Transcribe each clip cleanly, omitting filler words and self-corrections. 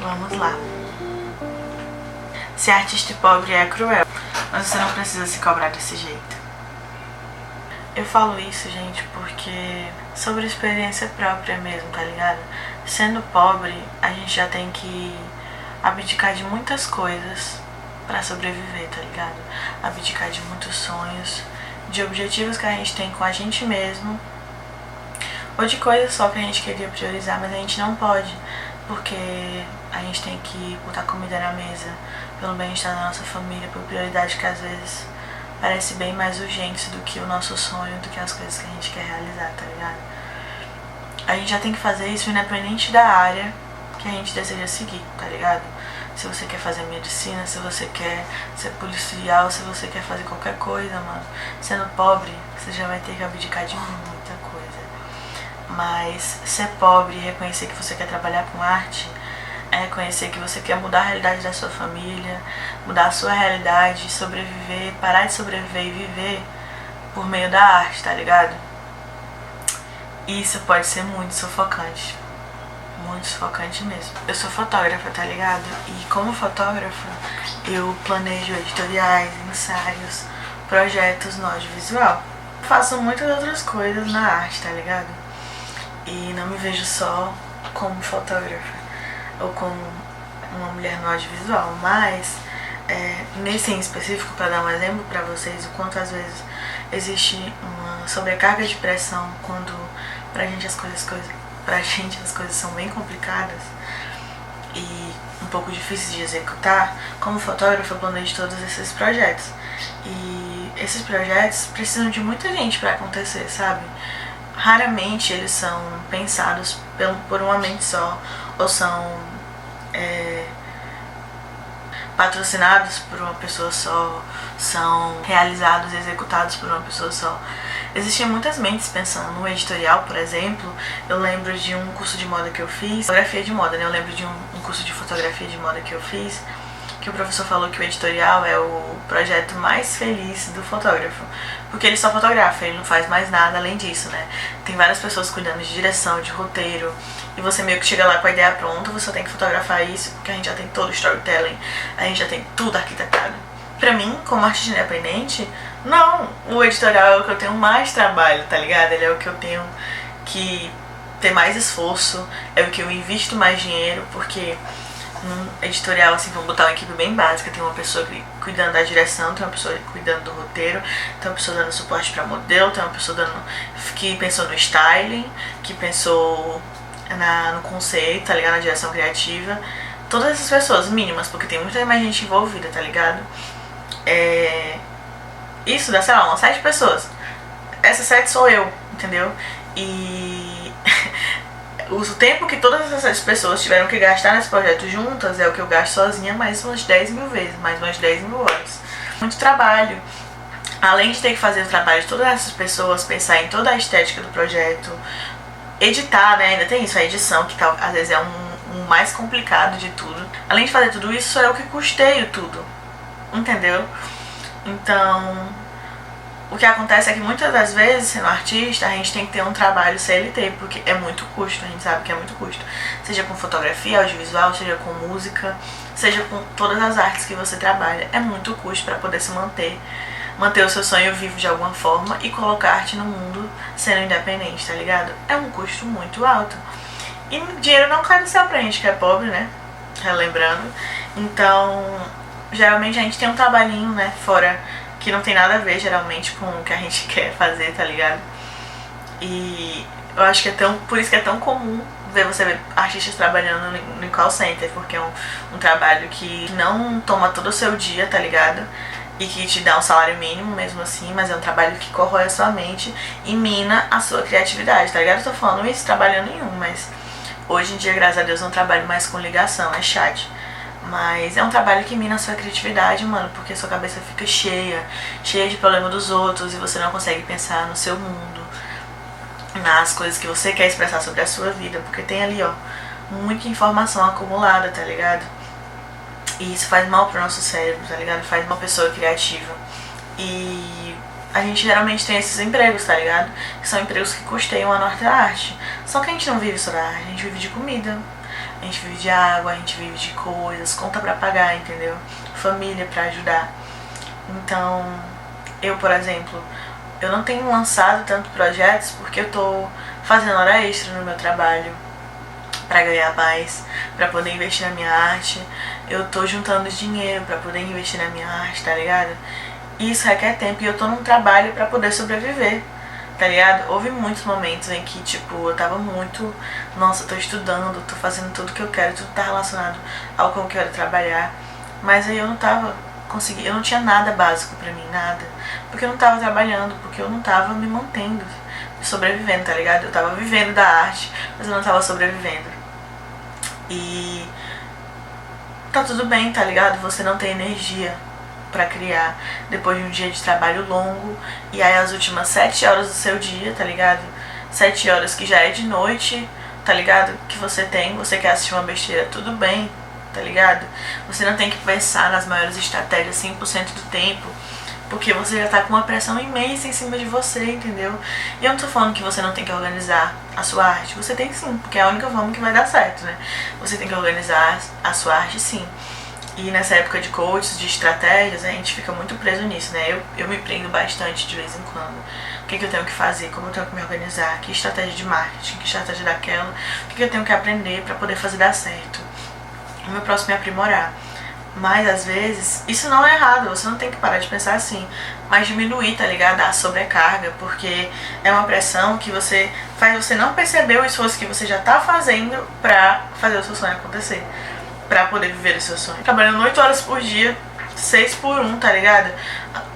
Vamos lá. Ser artista e pobre é cruel, mas você não precisa se cobrar desse jeito. Eu falo isso, gente, porque sobre experiência própria mesmo, tá ligado? Sendo pobre, a gente já tem que abdicar de muitas coisas pra sobreviver, tá ligado? Abdicar de muitos sonhos, de objetivos que a gente tem com a gente mesmo, ou de coisas só que a gente queria priorizar, mas a gente não pode, porque a gente tem que botar comida na mesa, pelo bem-estar da nossa família, por prioridade que às vezes parece bem mais urgente do que o nosso sonho, do que as coisas que a gente quer realizar, tá ligado? A gente já tem que fazer isso independente da área que a gente deseja seguir, tá ligado? Se você quer fazer medicina, se você quer ser policial, se você quer fazer qualquer coisa, mano. Sendo pobre, você já vai ter que abdicar de muita coisa. Mas ser pobre e reconhecer que você quer trabalhar com arte é reconhecer que você quer mudar a realidade da sua família, mudar a sua realidade, sobreviver, parar de sobreviver e viver por meio da arte, tá ligado? Isso pode ser muito sufocante. Muito sufocante mesmo. Eu sou fotógrafa, tá ligado? E como fotógrafa, eu planejo editoriais, ensaios, projetos no audiovisual. Faço muitas outras coisas na arte, tá ligado? E não me vejo só como fotógrafa ou como uma mulher no audiovisual, mas nesse em específico, para dar um exemplo para vocês, o quanto às vezes existe uma sobrecarga de pressão quando pra gente as coisas são bem complicadas e um pouco difíceis de executar. Como fotógrafo, eu planejo todos esses projetos. E esses projetos precisam de muita gente para acontecer, sabe? Raramente eles são pensados por uma mente só, ou são patrocinados por uma pessoa só, são realizados e executados por uma pessoa só. Existiam muitas mentes pensando no editorial, por exemplo. Eu lembro de um curso de moda que eu fiz, fotografia de moda, né? Eu lembro de um curso de fotografia de moda que eu fiz, que o professor falou que o editorial é o projeto mais feliz do fotógrafo, porque ele só fotografa, ele não faz mais nada além disso, né? Tem várias pessoas cuidando de direção, de roteiro, e você meio que chega lá com a ideia pronta, você só tem que fotografar isso, porque a gente já tem todo o storytelling, a gente já tem tudo arquitetado. Pra mim, como artista independente, não, o editorial é o que eu tenho mais trabalho, tá ligado? Ele é o que eu tenho que ter mais esforço, é o que eu invisto mais dinheiro, porque num editorial, assim, vamos botar uma equipe bem básica, tem uma pessoa cuidando da direção, tem uma pessoa cuidando do roteiro, tem uma pessoa dando suporte pra modelo, tem uma pessoa que pensou no styling, que pensou no conceito, tá ligado? Na direção criativa. Todas essas pessoas mínimas, porque tem muita mais gente envolvida, tá ligado? Isso dá, sei lá, umas 7 pessoas. Essas 7 sou eu, entendeu? E o tempo que todas essas pessoas tiveram que gastar nesse projeto juntas é o que eu gasto sozinha mais umas 10 mil vezes, mais umas 10 mil horas. Muito trabalho. Além de ter que fazer o trabalho de todas essas pessoas, pensar em toda a estética do projeto, editar, né? Ainda tem isso, a edição, que às vezes é um mais complicado de tudo. Além de fazer tudo isso, sou eu que custeio tudo, entendeu? Então, o que acontece é que muitas das vezes, sendo artista, a gente tem que ter um trabalho CLT, porque é muito custo, a gente sabe que é muito custo. Seja com fotografia, audiovisual, seja com música, seja com todas as artes que você trabalha. É muito custo para poder se manter o seu sonho vivo de alguma forma e colocar arte no mundo sendo independente, tá ligado? É um custo muito alto. E dinheiro não cai do céu pra gente que é pobre, né? Relembrando. Então, geralmente a gente tem um trabalhinho, né, fora, que não tem nada a ver, geralmente, com o que a gente quer fazer, tá ligado? E eu acho que por isso que é tão comum você ver artistas trabalhando no call center, porque é um trabalho que não toma todo o seu dia, tá ligado? E que te dá um salário mínimo mesmo assim, mas é um trabalho que corrói a sua mente e mina a sua criatividade, tá ligado? Eu tô falando isso trabalhando nenhum, mas hoje em dia, graças a Deus, eu não trabalho mais com ligação, é chat. Mas é um trabalho que mina a sua criatividade, mano, porque a sua cabeça fica cheia de problema dos outros e você não consegue pensar no seu mundo, nas coisas que você quer expressar sobre a sua vida, porque tem ali, ó, muita informação acumulada, tá ligado? E isso faz mal pro nosso cérebro, tá ligado? Faz mal pra pessoa criativa. E a gente geralmente tem esses empregos, tá ligado? Que são empregos que custeiam a nossa arte. Só que a gente não vive só da arte, a gente vive de comida. A a gente vive de água, a gente vive de coisas, conta pra pagar, entendeu? Família pra ajudar. Então, eu, por exemplo, eu não tenho lançado tanto projetos porque eu tô fazendo hora extra no meu trabalho pra ganhar mais, pra poder investir na minha arte. Eu tô juntando dinheiro pra poder investir na minha arte, tá ligado? E isso requer tempo e eu tô num trabalho pra poder sobreviver, tá ligado? Houve muitos momentos em que, tipo, eu tava muito, nossa, eu tô estudando, tô fazendo tudo que eu quero, tudo tá relacionado ao que eu quero trabalhar, mas aí eu não tava conseguindo, eu não tinha nada básico pra mim, nada, porque eu não tava trabalhando, porque eu não tava me mantendo, sobrevivendo, tá ligado? Eu tava vivendo da arte, mas eu não tava sobrevivendo. E tá tudo bem, tá ligado? Você não tem energia pra criar depois de um dia de trabalho longo, e aí as últimas 7 horas do seu dia, tá ligado? 7 horas que já é de noite, tá ligado? Que você tem, você quer assistir uma besteira, tudo bem, tá ligado? Você não tem que pensar nas maiores estratégias 100% do tempo, porque você já tá com uma pressão imensa em cima de você, entendeu? E eu não tô falando que você não tem que organizar a sua arte, você tem sim, porque é a única forma que vai dar certo, né? Você tem que organizar a sua arte sim. E nessa época de coaches, de estratégias, a gente fica muito preso nisso, né? Eu me prendo bastante de vez em quando. O que eu tenho que fazer, como eu tenho que me organizar, que estratégia de marketing, que estratégia daquela, o que eu tenho que aprender pra poder fazer dar certo. O meu próximo é aprimorar. Mas às vezes, isso não é errado, você não tem que parar de pensar assim, mas diminuir, tá ligado? A sobrecarga, porque é uma pressão que você faz você não perceber o esforço que você já tá fazendo pra fazer o seu sonho acontecer, pra poder viver o seu sonho. Trabalhando 8 horas por dia, 6 por 1, tá ligado?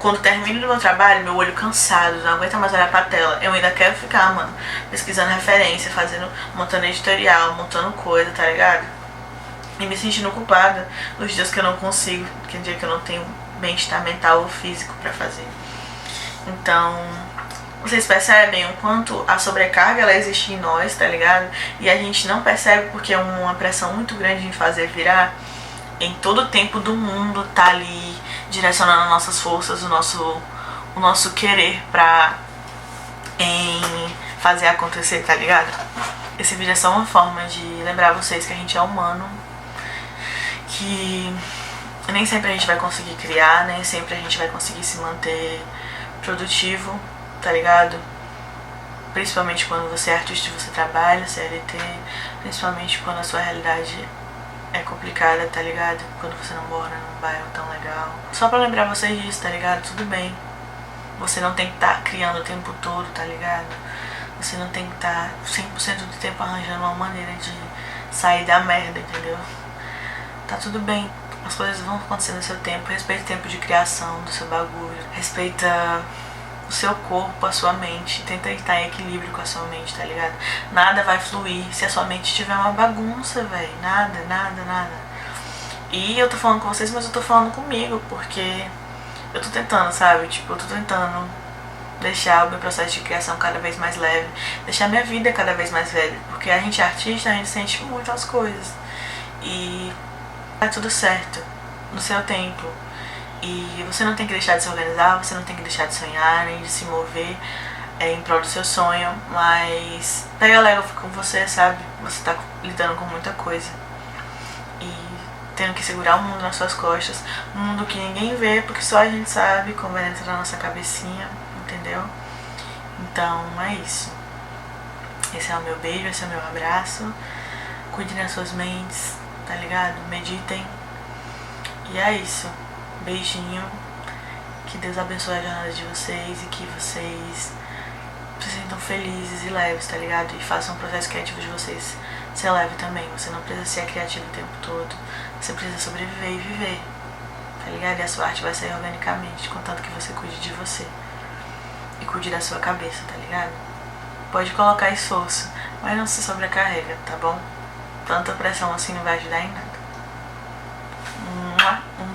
Quando termino do meu trabalho, meu olho cansado, não aguenta mais olhar pra tela, eu ainda quero ficar, mano, pesquisando referência, montando editorial, montando coisa, tá ligado? E me sentindo culpada nos dias que eu não consigo, que é dia que eu não tenho bem-estar mental ou físico pra fazer. Então, vocês percebem o quanto a sobrecarga ela existe em nós, tá ligado? E a gente não percebe porque é uma pressão muito grande em fazer virar. Em todo o tempo do mundo tá ali direcionando nossas forças, o nosso querer pra fazer acontecer, tá ligado? Esse vídeo é só uma forma de lembrar vocês que a gente é humano, que nem sempre a gente vai conseguir criar, nem sempre a gente vai conseguir se manter produtivo, tá ligado? Principalmente quando você é artista e você trabalha, CLT, principalmente quando a sua realidade é complicada, tá ligado? Quando você não mora num bairro tão legal. Só pra lembrar vocês disso, tá ligado? Tudo bem. Você não tem que estar criando o tempo todo, tá ligado? Você não tem que estar 100% do tempo arranjando uma maneira de sair da merda, entendeu? Tá tudo bem, as coisas vão acontecer no seu tempo. Respeita o tempo de criação do seu bagulho. Respeita o seu corpo, a sua mente. Tenta estar em equilíbrio com a sua mente, tá ligado? Nada vai fluir se a sua mente tiver uma bagunça, velho. Nada, nada, nada. E eu tô falando com vocês, mas eu tô falando comigo, porque eu tô tentando, sabe? Tipo, eu tô tentando deixar o meu processo de criação cada vez mais leve. Deixar minha vida cada vez mais leve. Porque a gente é artista, a gente sente muito as coisas. E tá tudo certo, no seu tempo. E você não tem que deixar de se organizar, você não tem que deixar de sonhar, nem de se mover em prol do seu sonho, mas pega leve com você, sabe? Você tá lidando com muita coisa e tendo que segurar o mundo nas suas costas, um mundo que ninguém vê, porque só a gente sabe como vai entrar na nossa cabecinha, entendeu? Então é isso. Esse é o meu beijo, esse é o meu abraço. Cuidem das suas mentes, tá ligado? Meditem. E é isso. Beijinho. Que Deus abençoe a jornada de vocês e que vocês se sintam felizes e leves, tá ligado? E façam o processo criativo de vocês ser leve também. Você não precisa ser criativo o tempo todo. Você precisa sobreviver e viver, tá ligado? E a sua arte vai sair organicamente, contanto que você cuide de você e cuide da sua cabeça, tá ligado? Pode colocar esforço, mas não se sobrecarrega, tá bom? Tanta pressão assim não vai ajudar em nada. Um